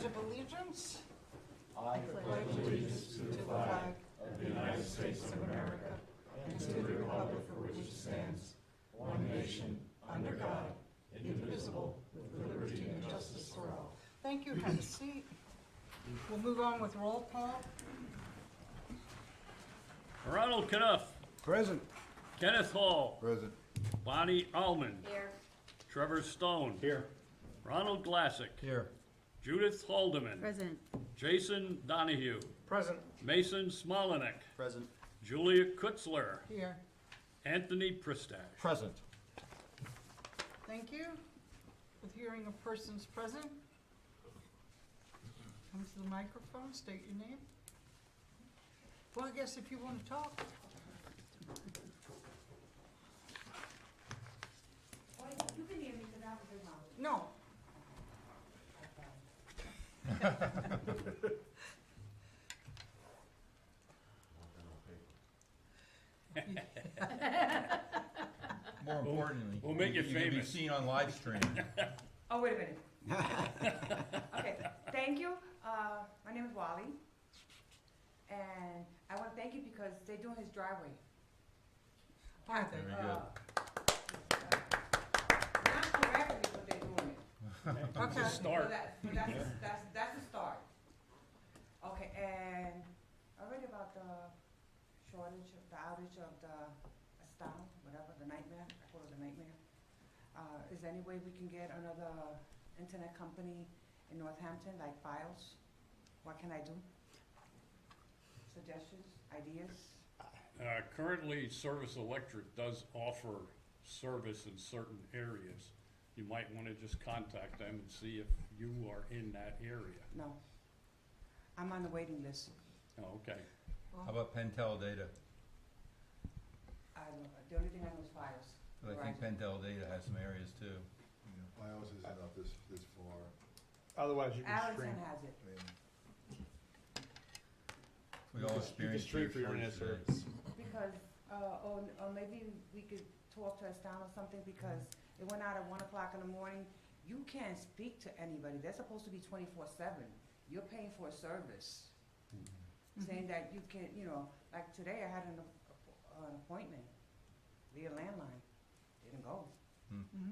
Pledge of Allegiance. I pledge allegiance to the flag of the United States of America and to the republic for which it stands, one nation, under God, indivisible, with liberty and justice for all. Thank you. Have a seat. We'll move on with roll call. Ronald Knuff, Present. Kenneth Hall, Present. Bonnie Allman, Here. Trevor Stone, Here. Ronald Glassick, Here. Judith Haldeman, Present. Jason Donahue, Present. Mason Smolinek, Present. Julia Kutzler, Here. Anthony Pristash. Present. Thank you. With hearing of persons present, come to the microphone, state your name. Well, I guess if you want to talk. You can hear me because I have a big mouth. No. More importantly, we'll make you can be famous. seen on live stream. Oh, wait a minute. Okay, thank you. My name is Wally. And I want to thank you because they're doing his driveway. Hi there. Very good. Not correctly, but they're doing it. It's a Okay. start. But that's the start. Okay, and I read about the shortage, the outage of the Estado, whatever, the nightmare, I call it the nightmare. Is there any way we can get another internet company in Northampton, like Files? What can I do? Suggestions, ideas? Currently, Service Electric does offer service in certain areas. You might want to just contact them and see if you are in that area. No. I'm on the waiting list. Oh, okay. How about Pentel Data? The only thing I know is Files. But I think Pentel Data has some areas too. Files isn't up this far. Otherwise, you can stream. Allison has it. I mean, We all You can experienced stream your for your shortage internet today. service. Because, or maybe we could talk to Estano or something, because it went out at 1 o'clock in the morning. You can't speak to anybody. They're supposed to be 24/7. You're paying for a service. Saying that you can, like today I had an appointment via landline. Didn't go.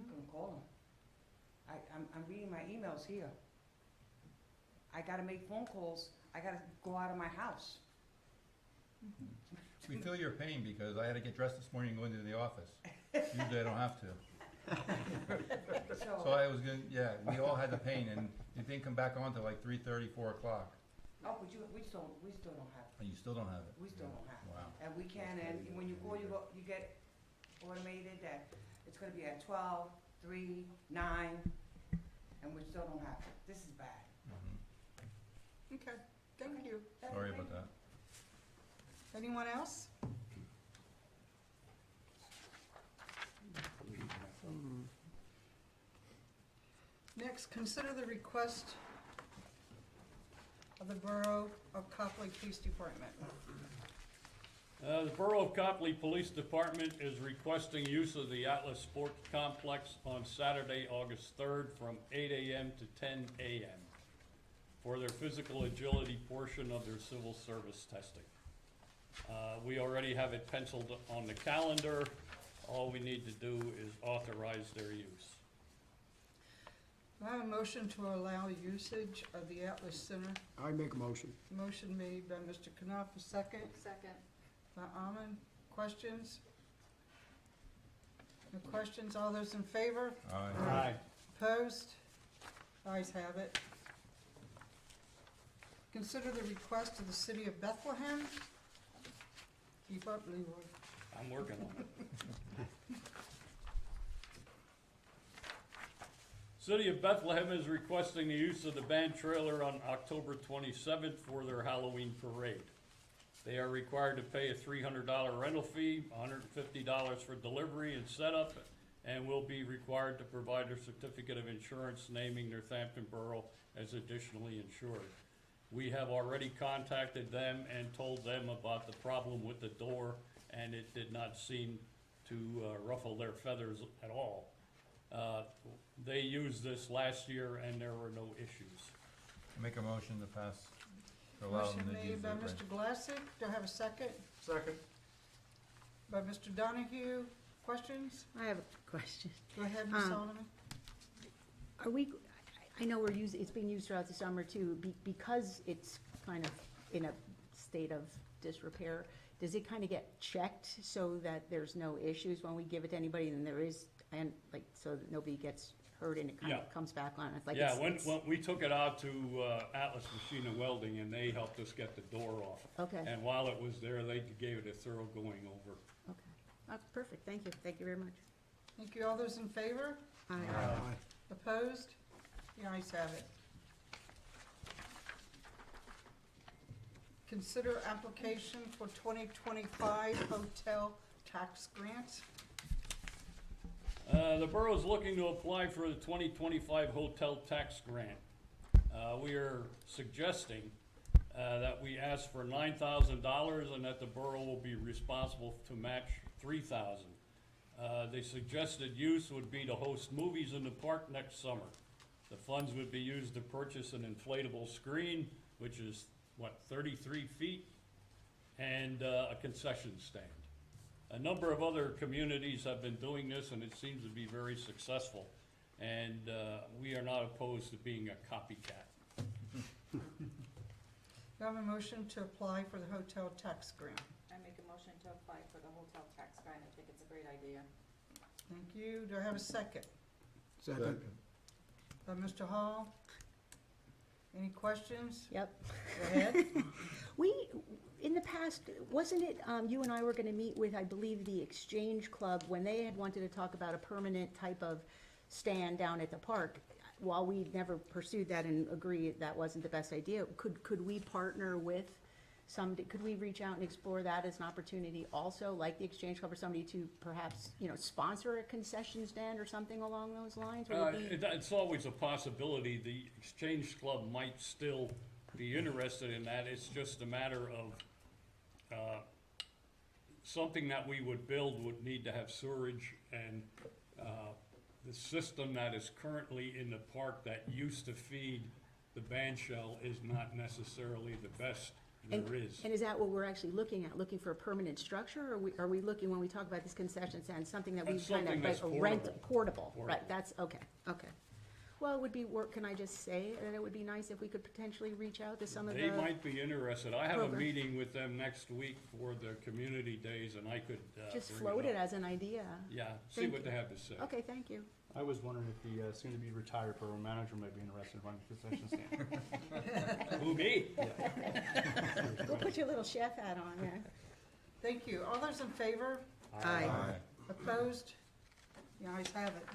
Couldn't call them. I'm reading my emails here. I gotta make phone calls. I gotta go out of my house. We feel your pain because I had to get dressed this morning and go into the office. Usually I don't have to. So I was gonna, yeah, we all had the pain and it didn't come back on till like 3:30, 4 o'clock. Oh, but we still don't have it. And you still don't have it. We still don't have it. Wow. And we can, and when you call, you get automated that it's gonna be at 12, 3, 9, and we still don't have it. This is bad. Okay, thank you. Sorry about that. Anyone else? Next, consider the request of the Borough of Coplay Police Department. The Borough of Copley Police Department is requesting use of the Atlas Sports Complex on Saturday, August 3rd from 8 a.m. to 10 a.m. for their physical agility portion of their civil service testing. We already have it penciled on the calendar. All we need to do is authorize their use. Do I have a motion to allow usage of the Atlas Center? I make a motion. Motion made by Mr. Knopf, a second. Second. By Almond. Questions? No questions? All those in favor? Aye. Opposed? Ayes have it. Consider the request of the City of Bethlehem. Keep up, Leroy. I'm working on it. City of Bethlehem is requesting the use of the band trailer on October 27th for their Halloween parade. They are required to pay a $300 rental fee, $150 for delivery and setup, and will be required to provide a certificate of insurance naming Northampton Borough as additionally insured. We have already contacted them and told them about the problem with the door, and it did not seem to ruffle their feathers at all. They used this last year and there were no issues. Make a motion to pass, to allow them Motion to use made by their Mr. Glassick, do I have a second? Second. By Mr. Donahue, questions? I have a question. Go ahead, Ms. Um, Solomon. Are we, I know it's being used throughout the summer too, because it's kind of in a state of disrepair, does it kind of get checked so that there's no issues when we give it to anybody, and there is, and like, so that nobody gets hurt and it kind Yeah. of comes back on? It's like Yeah, it's- when we took it out to Atlas Machine and Welding, and they helped us get the door off. Okay, And while it was there, they gave it a thorough going over. okay. Perfect, thank you very much. Thank you. All those in favor? Aye. Aye. Opposed? The ayes have it. Consider application for 2025 hotel tax grant. The borough is looking to apply for the 2025 hotel tax grant. We are suggesting that we ask for $9,000 and that the borough will be responsible to match $3,000. The suggested use would be to host movies in the park next summer. The funds would be used to purchase an inflatable screen, which is, 33 feet, and a concession stand. A number of other communities have been doing this, and it seems to be very successful. And we are not opposed to being a copycat. Do I have a motion to apply for the hotel tax grant? I make a motion to apply for the hotel tax grant. I think it's a great idea. Thank you. Do I have a second? Second. By Mr. Hall? Any questions? Yep. Go ahead. In the past, wasn't it, you and I were gonna meet with, I believe, the Exchange Club, when they had wanted to talk about a permanent type of stand down at the park? While we never pursued that and agree that wasn't the best idea, could we partner with could we reach out and explore that as an opportunity also, like the Exchange Club, or somebody to perhaps, sponsor a concession stand or something along those lines? Would it be- It's always a possibility. The Exchange Club might still be interested in that. It's just a matter of something that we would build would need to have sewerage, and the system that is currently in the park that used to feed the band shell is not necessarily the best there is. And is that what we're actually looking at, looking for a permanent structure, or are we looking, when we talk about this concession stand, something that we That's kind of something like that's rent, portable. portable, right, that's, okay. Well, it would be, can I just say, that it would be nice if we could potentially reach out to some of the. They might be interested. I have a program. meeting with them next week for the community days, and I could Just bring float it up. as an idea. Yeah, see Thank what you. they have to say. Okay, thank you. I was wondering if the soon-to-be retired borough manager might be interested in running a concession stand. Who, me? We'll put your little chef hat on there. Thank you. All those in favor? Aye. Opposed? The ayes have it.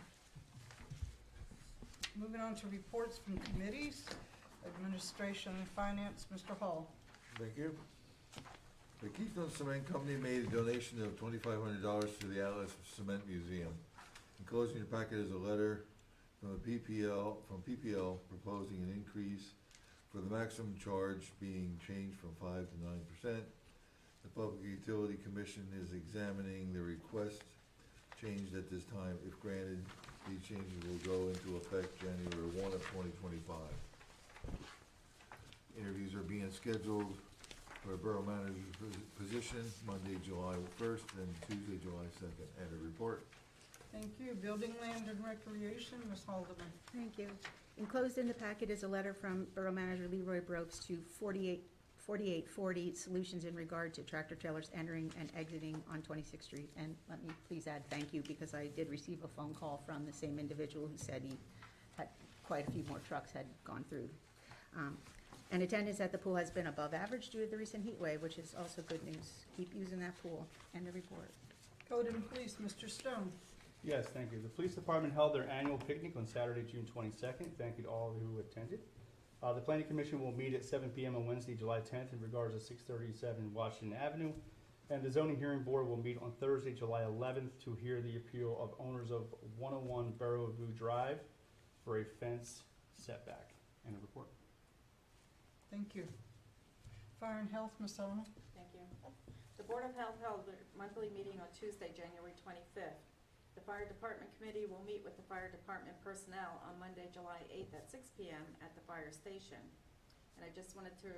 Moving on to reports from committees, Administration and Finance, Mr. Hall. Thank you. The Keystone Cement Company made a donation of $2,500 to the Atlas Cement Museum. Enclosed in your packet is a letter from PPL proposing an increase for the maximum charge being changed from 5 to 9%. The Public Utility Commission is examining the request changed at this time. If granted, these changes will go into effect January 1 of 2025. Interviews are being scheduled for a borough manager's position Monday, July 1st and Tuesday, July 2nd. And a report. Thank you. Building, Land, and Recreation, Ms. Haldeman. Thank you. Enclosed in the packet is a letter from Borough Manager Leroy Brooks to 4840 Solutions in regard to tractor trailers entering and exiting on 26th Street. And let me please add thank you, because I did receive a phone call from the same individual who said he had quite a few more trucks had gone through. And attendance at the pool has been above average due to the recent heat wave, which is also good news. Keep using that pool. End of report. Code and Police, Mr. Stone. Yes, thank you. The police department held their annual picnic on Saturday, June 22nd. Thank you to all who attended. The planning commission will meet at 7 p.m. on Wednesday, July 10th in regards to 637 Washington Avenue. And the zoning hearing board will meet on Thursday, July 11th to hear the appeal of owners of 101 Borough Drive for a fence setback. And a report. Thank you. Fire and Health, Ms. Sullivan. Thank you. The Board of Health held their monthly meeting on Tuesday, January 25th. The Fire Department Committee will meet with the Fire Department personnel on Monday, July 8th at 6 p.m. at the fire station. And I just wanted to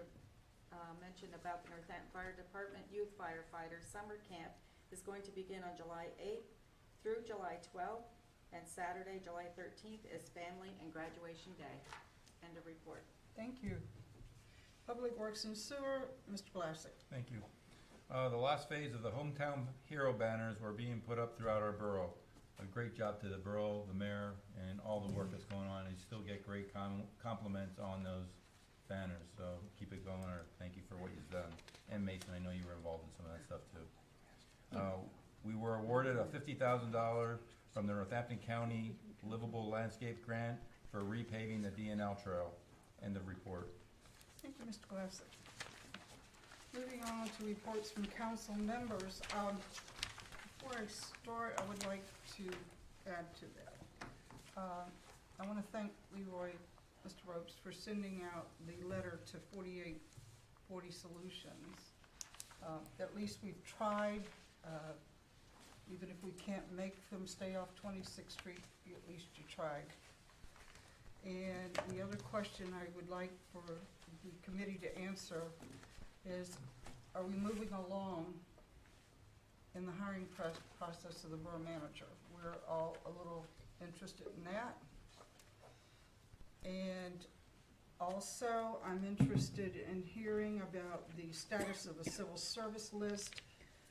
mention about the Northampton Fire Department Youth Firefighter Summer Camp is going to begin on July 8th through July 12th, and Saturday, July 13th is Family and Graduation Day. End of report. Thank you. Public Works and Sewer, Mr. Glassick. Thank you. The last phase of the Hometown Hero banners were being put up throughout our borough. A great job to the borough, the mayor, and all the work that's going on. You still get great compliments on those banners, so keep it going, or thank you for what you've done. And Mason, I know you were involved in some of that stuff too. We were awarded a $50,000 from the Northampton County Livable Landscape Grant for repaving the DNL Trail. End of report. Thank you, Mr. Glassick. Moving on to reports from council members. Before I start, I would like to add to that. I want to thank Leroy, Mr. Ropes, for sending out the letter to 4840 Solutions. At least we've tried, even if we can't make them stay off 26th Street, at least you tried. And the other question I would like for the committee to answer is, are we moving along in the hiring process of the borough manager? We're all a little interested in that. And also, I'm interested in hearing about the status of the civil service list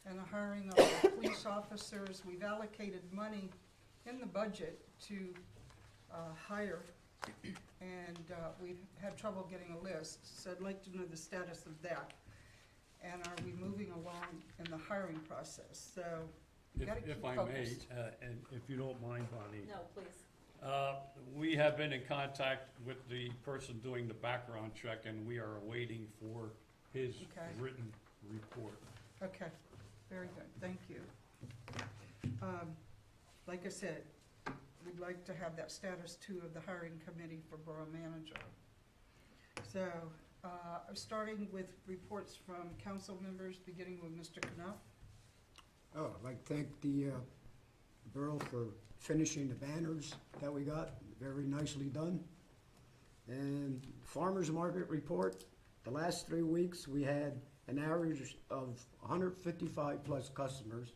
and the hiring of the police officers. We've allocated money in the budget to hire, and we've had trouble getting a list, so I'd like to know the status of that. And are we moving along in the hiring process? So you gotta keep If I may, focused. and if you don't mind, Bonnie. No, please. We have been in contact with the person doing the background check, and we are awaiting for his Okay. written report. Okay, very good, thank you. Like I said, we'd like to have that status too of the hiring committee for borough manager. So, starting with reports from council members, beginning with Mr. Knuff. Oh, I'd like to thank the borough for finishing the banners that we got, very nicely done. And farmer's market report, the last 3 weeks, we had an average of 155 plus customers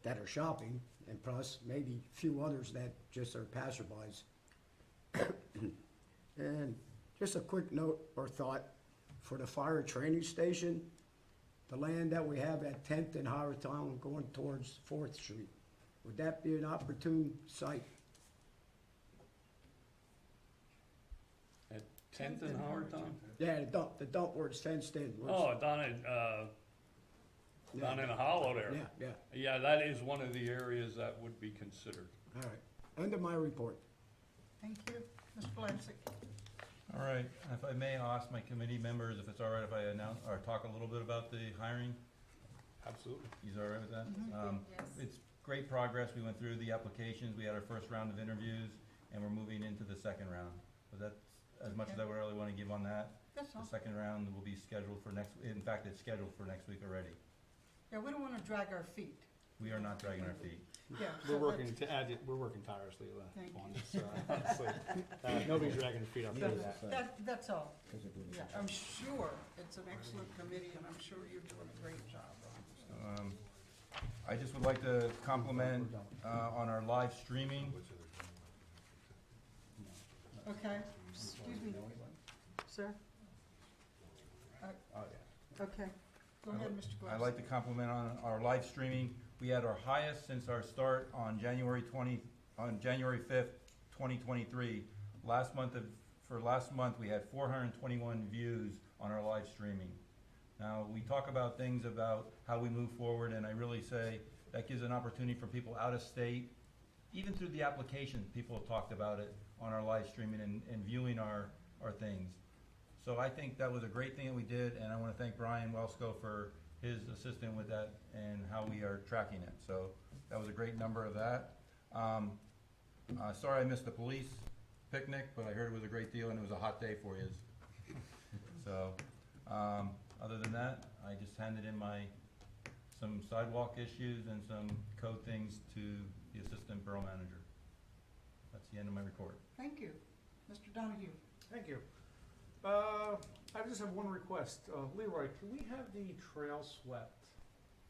that are shopping, and plus maybe a few others that just are passerbys. And just a quick note or thought for the fire training station, the land that we have at 10th and Howard Town going towards 4th Street. Would that be an opportune site? At 10th and Howard Town? Yeah, the dump where it's fenced in. Oh, down in the hollow there. Yeah, Yeah, that is one of the areas that would be considered. all right. End of my report. Thank you. Mr. Blansick. All right, if I may, I'll ask my committee members if it's all right if I announce, or talk a little bit about the hiring. Absolutely. You all right with that? Yes. It's great progress. We went through the applications. We had our first round of interviews, and we're moving into the second round. But that's as much as I really want to give on that. That's The all. second round will be scheduled for next, in fact, it's scheduled for next week already. Yeah, we don't want to drag our feet. We are not dragging our feet. Yeah. We're so working to add it, we're working tirelessly Thank on this, honestly. Nobody's dragging their feet up there. That's all. Yeah, I'm sure it's an excellent committee, and I'm sure you're doing a great job. I just would like to compliment on our live streaming. Okay, excuse me, sir? Oh, yeah. Okay, go ahead, Mr. Glass. I'd like to compliment on our live streaming. We had our highest since our start on January 5th, 2023. Last month, we had 421 views on our live streaming. Now, we talk about things about how we move forward, and I really say that gives an opportunity for people out of state. Even through the application, people have talked about it on our live streaming and viewing our things. So I think that was a great thing that we did, and I want to thank Brian Welsco for his assistance with that and how we are tracking it. So that was a great number of that. Sorry I missed the police picnic, but I heard it was a great deal and it was a hot day for you. So, other than that, I just handed in some sidewalk issues and some code things to the assistant borough manager. That's the end of my report. Thank you. Mr. Donahue. Thank you. I just have one request. Leroy, can we have the trail swept?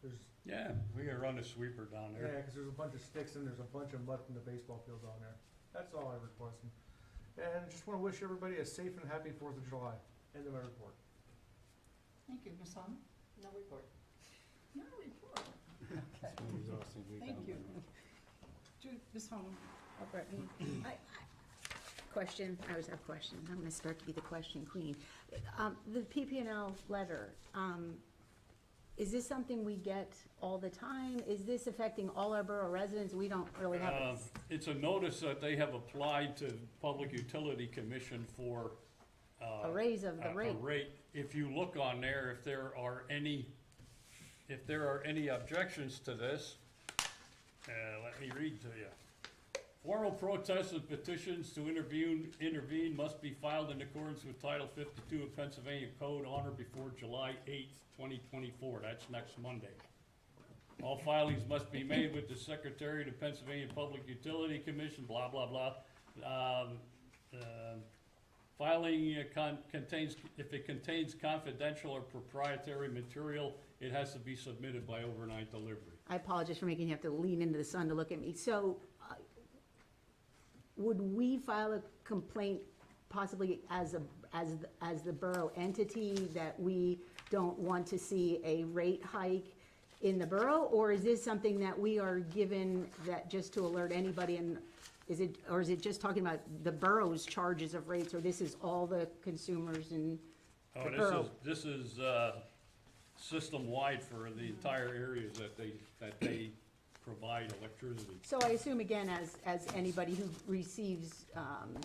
There's, Yeah, we gotta run a sweeper down yeah, there. 'cause there's a bunch of sticks and there's a bunch of mud from the baseball field on there. That's all I requested. And just wanna wish everybody a safe and happy 4th of July. End of my report. Thank you, Ms. Hahn. No report. No report. Thank you. Ms. Hahn. Question, I always have questions, I'm gonna start to be the question queen. The PP&L letter, is this something we get all the time? Is this affecting all our borough residents? We don't really have it. It's a notice that they have applied to Public Utility Commission for, A raise of the rate. a rate. If you look on there, if there are any objections to this, let me read to you. Formal protests and petitions to intervene must be filed in accordance with Title 52 of Pennsylvania Code on or before July 8th, 2024. That's next Monday. All filings must be made with the Secretary of the Pennsylvania Public Utility Commission, blah, blah, blah. Filing if it contains confidential or proprietary material, it has to be submitted by overnight delivery. I apologize for making you have to lean into the sun to look at me. So, would we file a complaint possibly as the borough entity that we don't want to see a rate hike in the borough? Or is this something that we are given that just to alert anybody, and is it just talking about the borough's charges of rates, or this is all the consumers in the borough? This is system-wide for the entire areas that they provide electricity. So I assume, again, as anybody who receives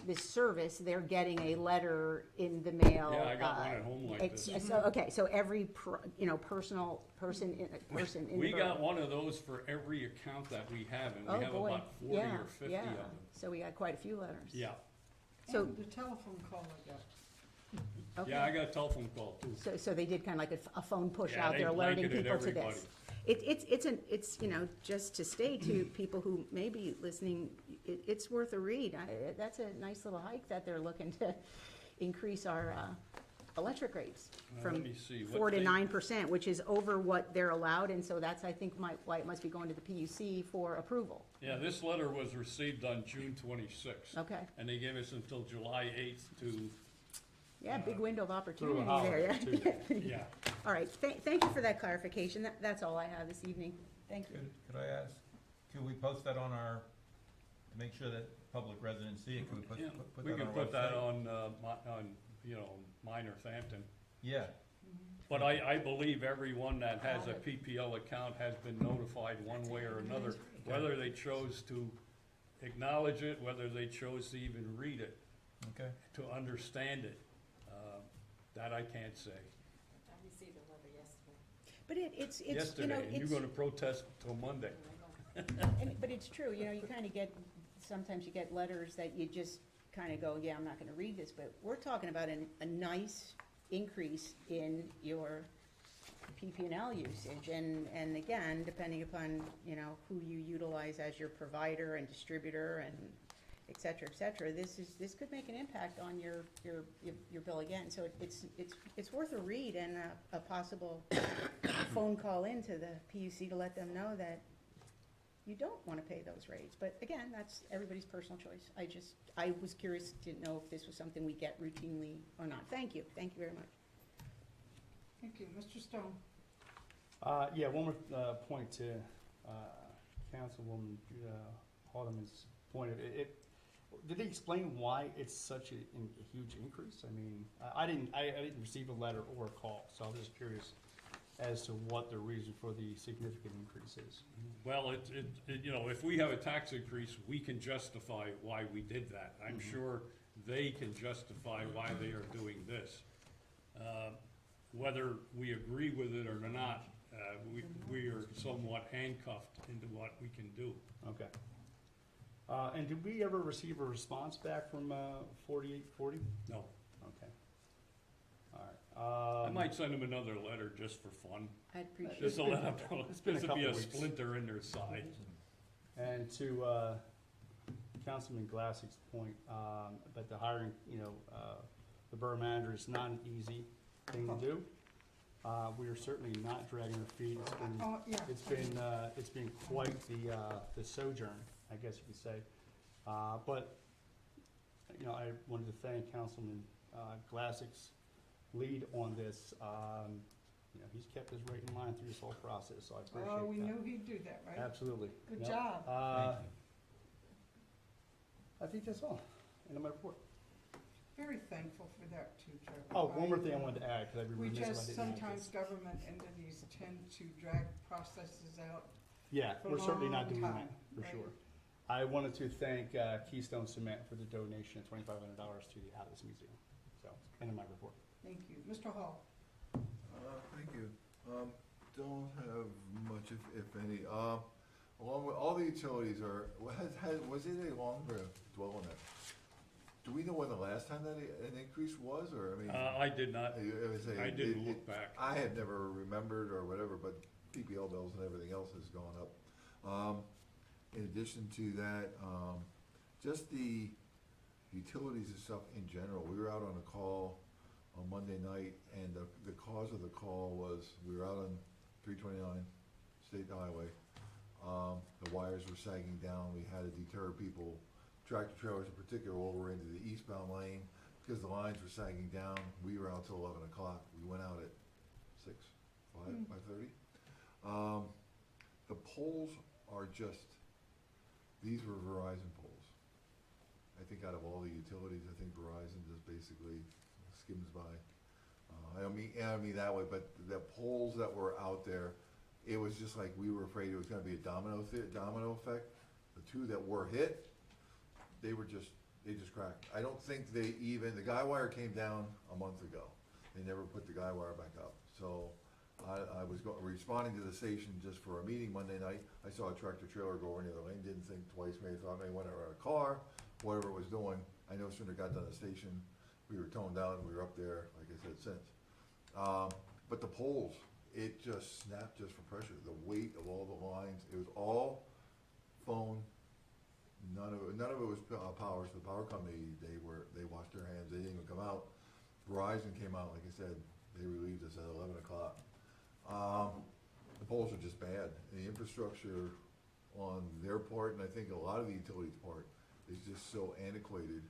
this service, they're getting a letter in the mail. Yeah, I got one at home like this. So, okay, so every, person in the We borough. got one of those for every account that we have, and Oh, we have boy. about 40 Yeah, or 50 yeah. of them. So we got quite a few letters. Yeah, So, And the telephone call I got. okay. yeah, I got a telephone call too. So they did kind of like a phone push Yeah, out they there alerting blanketed people to everybody. this. It's just to stay to people who may be listening, it's worth a read. That's a nice little hike that they're looking to increase our electric rates Let from me see, what 4 to they- 9%, which is over what they're allowed, and so that's, I think, why it must be going to the PUC for approval. Yeah, this letter was received on June 26th. Okay, And they gave us until July 8th to, yeah, big window of Through opportunity a there, holiday, yeah. too. yeah. All right, thank you for that clarification. That's all I have this evening. Thank you. Could I ask, could we post that on our, to make sure that public residents see it, could we put Yeah, put we that on can our put that website? on, mine Northampton. Yeah, But I believe everyone that has a PPL account has been notified one way or another, whether they chose to acknowledge it, whether they chose to even read it, okay. to understand it. That I can't say. I received a letter yesterday. But it's, Yesterday, and you're gonna protest till Monday. But it's true, you kind of get, sometimes you get letters that you just kind of go, yeah, I'm not going to read this, but we're talking about a nice increase in your PP&L usage, and again, depending upon, who you utilize as your provider and distributor and et cetera, this could make an impact on your bill again, so it's worth a read and a possible phone call into the PUC to let them know that you don't want to pay those rates, but again, that's everybody's personal choice. I was curious to know if this was something we get routinely or not. Thank you very much. Thank you. Mr. Stone? Yeah, one more point to Councilwoman Haldeman's point. Did they explain why it's such a huge increase? I mean, I didn't receive a letter or a call, so I'm just curious as to what the reason for the significant increase is. Well, if we have a tax increase, we can justify why we did that. I'm sure they can justify why they are doing this. Whether we agree with it or not, we are somewhat handcuffed into what we can do. Okay. And did we ever receive a response back from 4840? No. Okay. All right. I might send them another letter just for fun, I'd appreciate just to let them know It's been a this would be couple a weeks. splinter in their side. And to Councilman Glassick's point, about the hiring, the borough manager is not an easy thing to do. We are certainly not dragging our feet. Oh, yeah. It's been quite the sojourn, I guess you could say. But, I wanted to thank Councilman Glassick's lead on this. He's kept us right in line through this whole process, so I appreciate that. Oh, we knew he'd do that, right? Absolutely. Good Yep. job. I think that's all. End of my report. Very thankful for that too, Trevor. Oh, one more thing I wanted to add, because I'd be We remiss if I just, didn't add sometimes this. government entities tend to drag processes out. Yeah, for a we're certainly not long doing time, that, for right? sure. I wanted to thank Keystone Cement for the donation of $2,500 to the Atlas Museum. So, end of my report. Thank you. Mr. Hall? Thank you. Don't have much, if any. Along with, all the utilities are, was it a longer dwell on that? Do we know when the last time that an increase was, or, I mean? I did not, I didn't it- look back. I had never remembered or whatever, but PPL bills and everything else has gone up. In addition to that, just the utilities and stuff in general, we were out on a call on Monday night, and the cause of the call was, we were out on 329 State Highway. The wires were sagging down, we had to deter people, tractor trailers in particular, over into the eastbound lane, because the lines were sagging down. We were out till 11 o'clock, we went out at 5:30. The poles are just, these were Verizon poles. I think out of all the utilities, I think Verizon just basically skims by. I don't mean that way, but the poles that were out there, it was just like we were afraid it was gonna be a domino effect. The two that were hit, they just cracked. I don't think the guy wire came down a month ago. They never put the guy wire back up. So I was responding to the station just for a meeting Monday night. I saw a tractor trailer go over the other lane, didn't think twice, maybe thought maybe went over a car, whatever it was doing. I no sooner got done the station, we were toned out and we were up there, like I said, since. But the poles, it just snapped just for pressure. The weight of all the lines, it was all phone. None of it was power. So the power company, they washed their hands. They didn't even come out. Verizon came out, like I said, they relieved us at 11 o'clock. The poles are just bad. And the infrastructure on their part, and I think a lot of the utilities' part, is just so antiquated.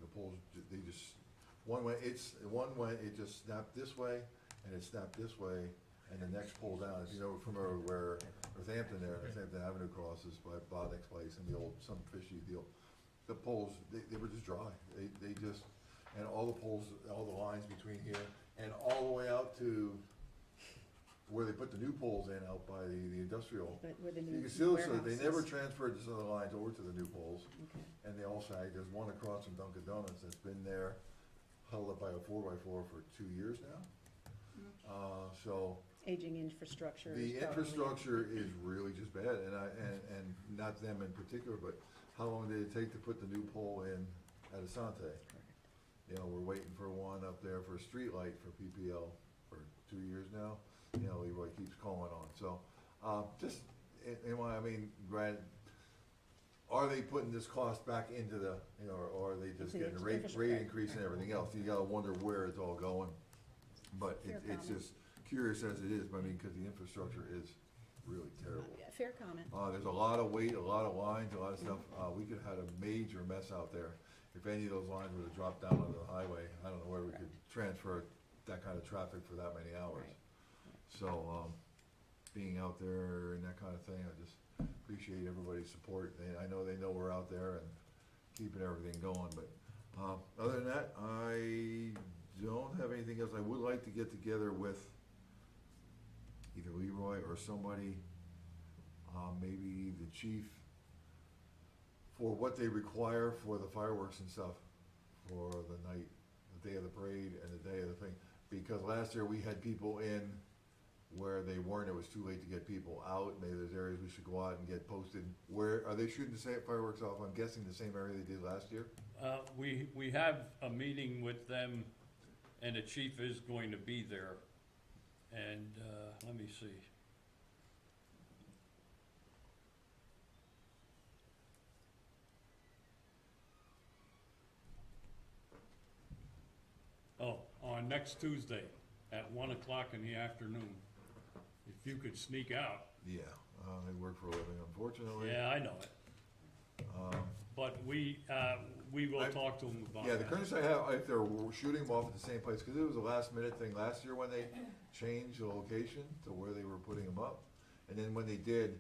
The poles, they just, it just snapped this way, and it snapped this way, and the next pole down, if you know from where Northampton Avenue crosses by Bodnick's place and the old, some fishy deal, the poles, they were just dry. They just, and all the poles, all the lines between here, and all the way out to where they put the new poles in out by the industrial. But where the You new can still, so they warehouses. never transferred some of the lines over to the new poles, Okay. and they all sag. There's one across from Dunkin' Donuts that's been there, held up by a 4x4 for 2 years now. So Aging infrastructure. is the probably- infrastructure is really just bad, and not them in particular, but how long did it take to put the new pole in at Asante? Correct. You know, we're waiting for one up there for a street light for PPL for 2 years now. You know, Leroy keeps calling on, so, just, I mean, granted, are they putting this cost back into the, or are they just Into the getting a rate infrastructure. increase and everything else? You gotta wonder where it's all going. But Fair it's comment. just curious as it is, but I mean, cause the infrastructure is really terrible. Yeah, fair comment. There's a lot of weight, a lot of lines, a lot of stuff. We could have had a major mess out there. If any of those lines were to drop down onto the highway, I don't know where we could transfer that kind of traffic for that many hours. Right. So, being out there and that kind of thing, I just appreciate everybody's support. I know they know we're out there and keeping everything going, but, other than that, I don't have anything else. I would like to get together with either Leroy or somebody, maybe the chief, for what they require for the fireworks and stuff for the night, the day of the parade and the day of the thing. Because last year we had people in where they weren't, it was too late to get people out. Maybe there's areas we should go out and get posted. Where, are they shooting the same fireworks off? I'm guessing the same area they did last year? We have a meeting with them, and the chief is going to be there. And, let me see. next Tuesday at 1 o'clock in the afternoon. If you could sneak out. Yeah, I work for a living, unfortunately. Yeah, I know it. But we will talk to them about Yeah, the that. concern I have, if they're shooting them off at the same place, because it was a last minute thing last year when they changed the location to where they were putting them up. And then when they did,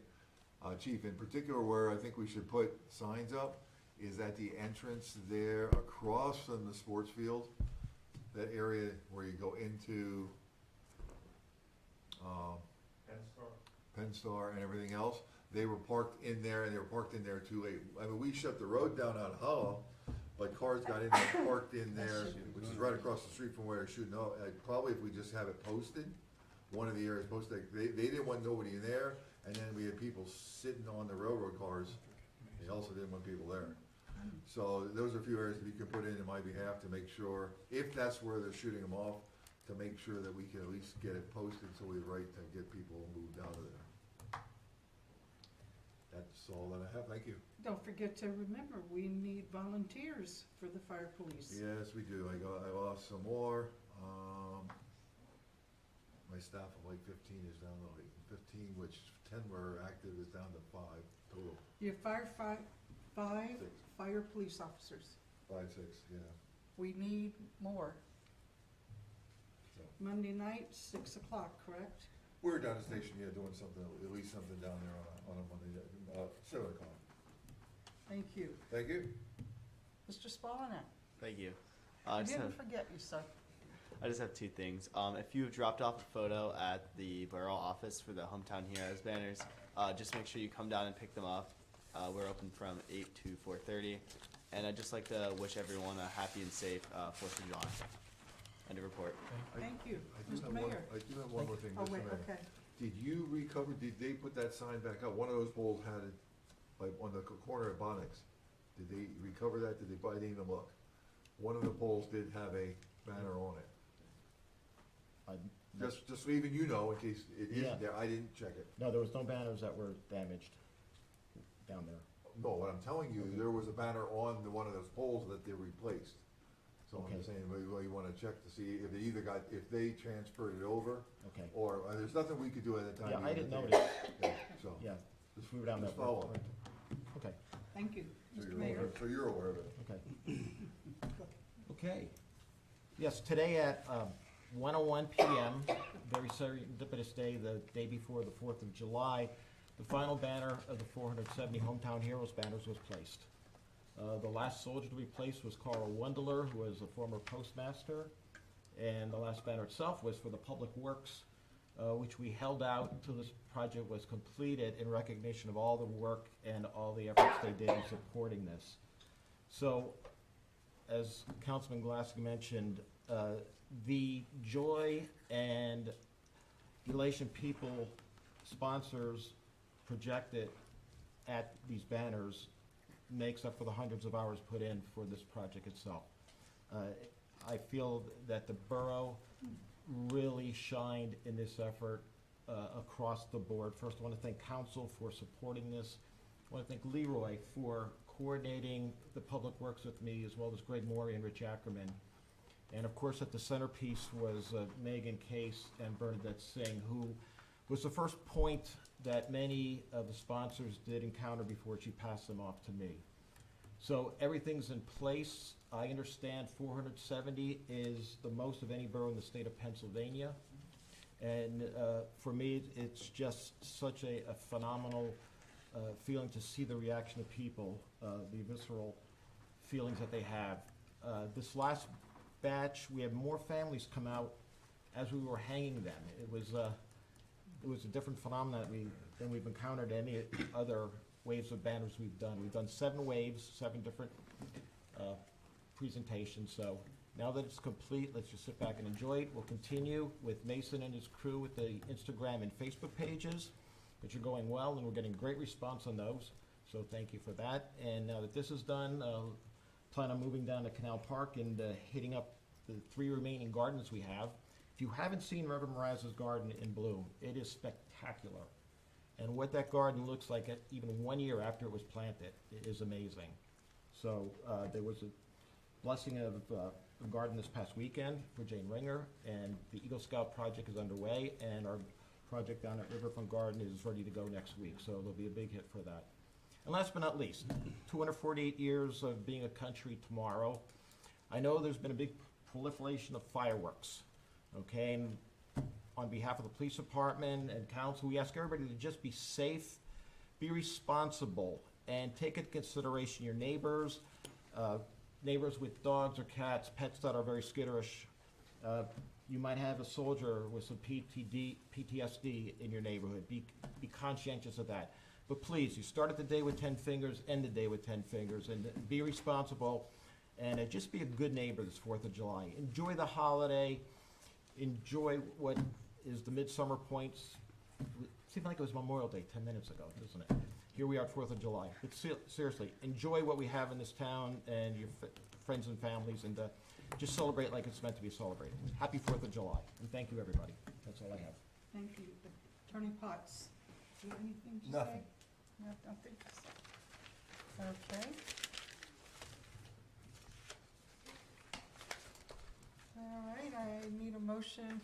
Chief, in particular where I think we should put signs up is at the entrance there across from the sports field, that area where you go into, Penn Star and everything else. They were parked in there, and they were parked in there too late. I mean, we shut the road down on Hollow, but cars got in there, parked in there, which is right across the street from where they're shooting. No, probably if we just have it posted, one of the areas posted, they didn't want nobody in there, and then we had people sitting on the railroad cars. They also didn't want people there. So those are a few areas that you can put in my behalf to make sure, if that's where they're shooting them off, to make sure that we can at least get it posted so we're right to get people moved out of there. That's all that I have, thank you. Don't forget to remember, we need volunteers for the fire police. Yes, we do, I lost some more, my staff of like 15 is down to like 15, which 10 were active, is down to 5 total. You fire five Six. fire police officers. 5, 6, yeah. We need more. So. Monday night, 6 o'clock, correct? We're down at the station, yeah, doing something, at least something down there on a Monday, 7 o'clock. Thank you. Thank you. Mr. Spalanek, Thank you. I didn't forget you, sir. I just have two things. If you've dropped off a photo at the Borough office for the Hometown Heroes banners, just make sure you come down and pick them up. We're open from 8 to 4:30. And I'd just like to wish everyone a happy and safe 4th of July. End of report. Thank you. I do Mr. have Mayor. I do have one more thing, Oh, Mr. wait, Mayor. okay. Did you recover, did they put that sign back up? One of those poles had it, like, on the corner of Bonnex. Did they recover that? Did they, I didn't even look. One of the poles did have a banner on it. Just so even you know, in case it Yeah. isn't there, I didn't check it. No, there was no banners that were damaged down there. No, what I'm telling you, there was a banner on one of those poles that they replaced. So I'm Okay. just saying, you wanna check to see if they either if they transferred it over, Okay. or, there's nothing we could do at the time. Yeah, I even didn't if notice. they- Yeah, so. Yeah, just move down Just that follow road. it. Okay, Thank you. So Mr. you're Mayor. aware, so you're aware of it. okay. Okay. Yes, today at 1:01 PM, very serendipitous day, the day before the 4th of July, the final banner of the 470 Hometown Heroes banners was placed. The last soldier to be placed was Carl Wendler, who was a former postmaster, and the last banner itself was for the Public Works, which we held out until this project was completed in recognition of all the work and all the efforts they did in supporting this. So, as Councilman Glassy mentioned, the joy and elation people, sponsors projected at these banners makes up for the hundreds of hours put in for this project itself. I feel that the borough really shined in this effort across the board. First, I want to thank council for supporting this. I want to thank Leroy for coordinating the public works with me, as well as Greg Morey and Rich Ackerman. And of course, at the centerpiece was Megan Case and Bernadette Singh, who was the first point that many of the sponsors did encounter before she passed them off to me. So everything's in place. I understand 470 is the most of any borough in the state of Pennsylvania. And for me, it's just such a phenomenal feeling to see the reaction of people, the visceral feelings that they have. This last batch, we had more families come out as we were hanging them. It was a different phenomenon than we've encountered any other waves of banners we've done. We've done 7 waves, 7 different presentations. So now that it's complete, let's just sit back and enjoy it. We'll continue with Mason and his crew with the Instagram and Facebook pages, which are going well, and we're getting great response on those. So thank you for that. And now that this is done, plan on moving down to Canal Park and hitting up the 3 remaining gardens we have. If you haven't seen Reverend Mraz's garden in bloom, it is spectacular. And what that garden looks like even 1 year after it was planted is amazing. So there was a blessing of garden this past weekend for Jane Ringer, and the Eagle Scout project is underway, and our project down at Riverfront Garden is ready to go next week, so there'll be a big hit for that. And last but not least, 248 years of being a country tomorrow. I know there's been a big proliferation of fireworks, okay? And on behalf of the police department and council, we ask everybody to just be safe, be responsible, and take into consideration your neighbors, neighbors with dogs or cats, pets that are very skitterish. You might have a soldier with some PTSD in your neighborhood. Be conscientious of that. But please, you started the day with 10 fingers, end the day with 10 fingers, and be responsible, and just be a good neighbor this 4th of July. Enjoy the holiday. Enjoy what is the midsummer points. It seemed like it was Memorial Day 10 minutes ago, doesn't it? Here we are at 4th of July. But seriously, enjoy what we have in this town and your friends and families, and just celebrate like it's meant to be celebrated. Happy 4th of July, and thank you, everybody. That's all I have. Thank you. Attorney Potts, do you have anything to say? Nothing. No, nothing to say. Okay. All right, I need a motion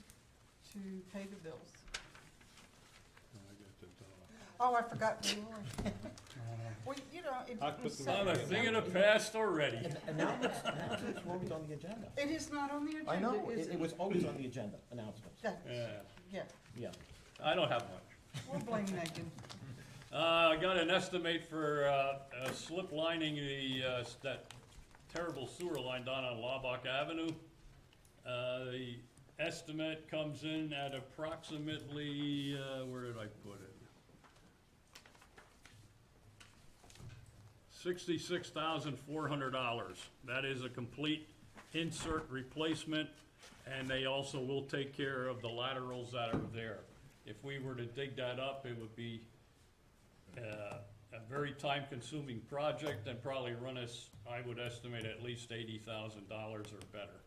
to pay the bills. Oh, I forgot the rules. Well, you know, How it quickly- Not a thing of the past already. Announcements were always on the agenda. It is not on the agenda, I know, is it was always on the agenda, announcements. That- Yeah, Yeah, Yeah. I don't have much. we'll blame Megan. I got an estimate for slip lining that terrible sewer line down on Laubach Avenue. The estimate comes in at approximately, where did I put it? $66,400. That is a complete insert replacement, and they also will take care of the laterals that are there. If we were to dig that up, it would be a very time-consuming project and probably run us, I would estimate, at least $80,000 or better.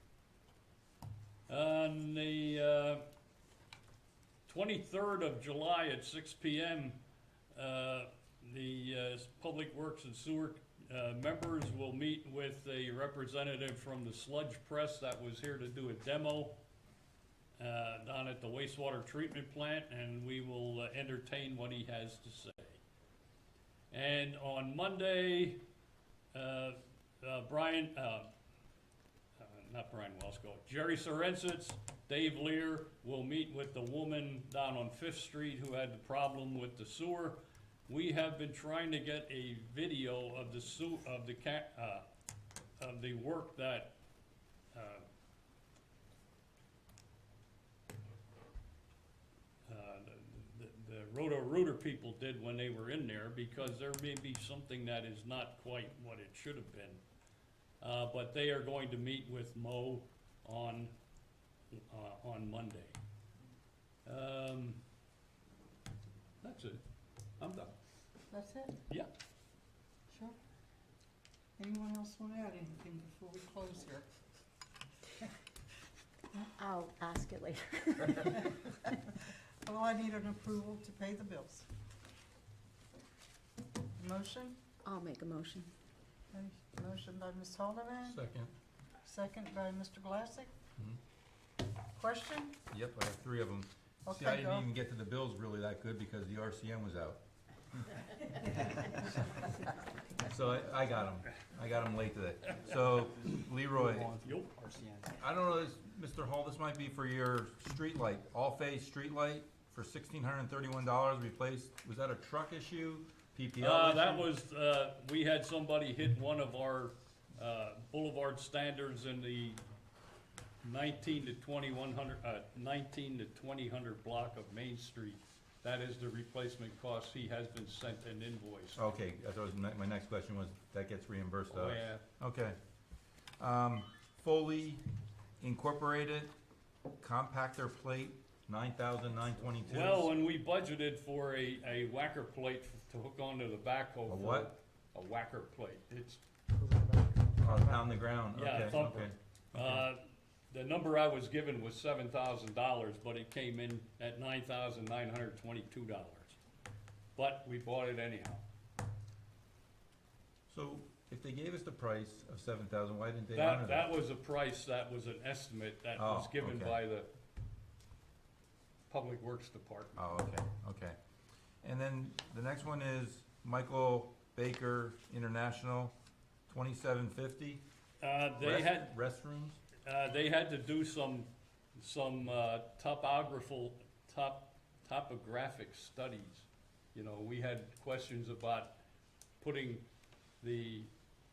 On the 23rd of July at 6 p.m., the Public Works and Sewer members will meet with a representative from the sludge press that was here to do a demo down at the wastewater treatment plant, and we will entertain what he has to say. And on Monday, not Brian Welsko, Jerry Sorensitz, Dave Lear will meet with the woman down on 5th Street who had the problem with the sewer. We have been trying to get a video of the work that the Roto-Rooter people did when they were in there, because there may be something that is not quite what it should have been. But they are going to meet with Mo on Monday. That's it. I'm done. That's it? Yeah. Sure. Anyone else want to add anything before we close here? I'll ask it later. Well, I need an approval to pay the bills. Motion? I'll make a motion. Okay, motion by Ms. Haldeman, Second. second by Mr. Glassick. Question? Yep, I have 3 of them. See, I Okay, didn't go. even get to the bills really that good because the RCM was out. So I got them. I got them late today. So Leroy, Yup. I don't know, Mr. Hall, this might be for your street light, all-phase street light for $1,631 replaced. Was that a truck issue? PPL issue? That was, we had somebody hit one of our boulevard standards in the 19 to 2000 block of Main Street. That is the replacement cost. He has been sent an invoice. Okay, that was my next question was, that gets reimbursed Oh, out? yeah. Okay. Foley Incorporated, compactor plate, $9,922. Well, when we budgeted for a whacker plate to hook onto the backhoe. A what? A whacker plate. It's, Pound the ground, Yeah, okay, thumper. okay. the number I was given was $7,000, but it came in at $9,922. But we bought it anyhow. So if they gave us the price of 7,000, why didn't they honor That was a price, that was an estimate that was Oh, given okay. by the Public Works Department. Oh, okay. And then the next one is Michael Baker International, 2750. Restrooms? They had to do some topographic studies. You know, we had questions about putting the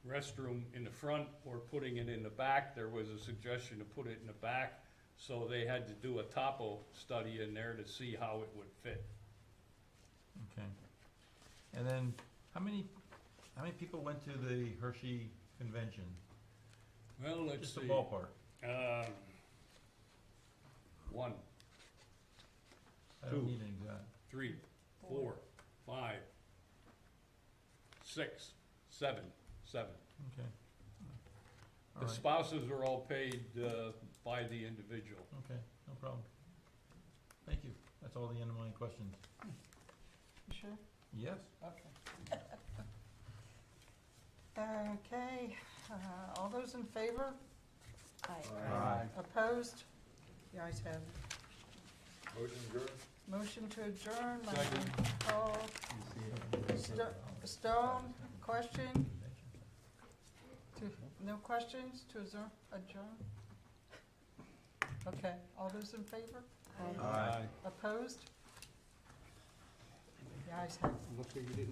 restroom in the front or putting it in the back. There was a suggestion to put it in the back, so they had to do a topo study in there to see how it would fit. Okay. And then, how many people went to the Hershey convention? Well, let's Just a see. ballpark. One, I don't Two. need an exact. 3, 4, 5, 6, 7. Okay. All The right. spouses are all paid by the individual. Okay, no problem. Thank you. That's all the end of my questions. You sure? Yes? Okay. Okay, all those in favor? Aye. Opposed? The ayes have it. Motion adjourned? Motion to adjourn, by Second. Paul. Stone, question? No questions to adjourn? Okay, all those in favor? Aye. Opposed? The ayes have it. Looks like you didn't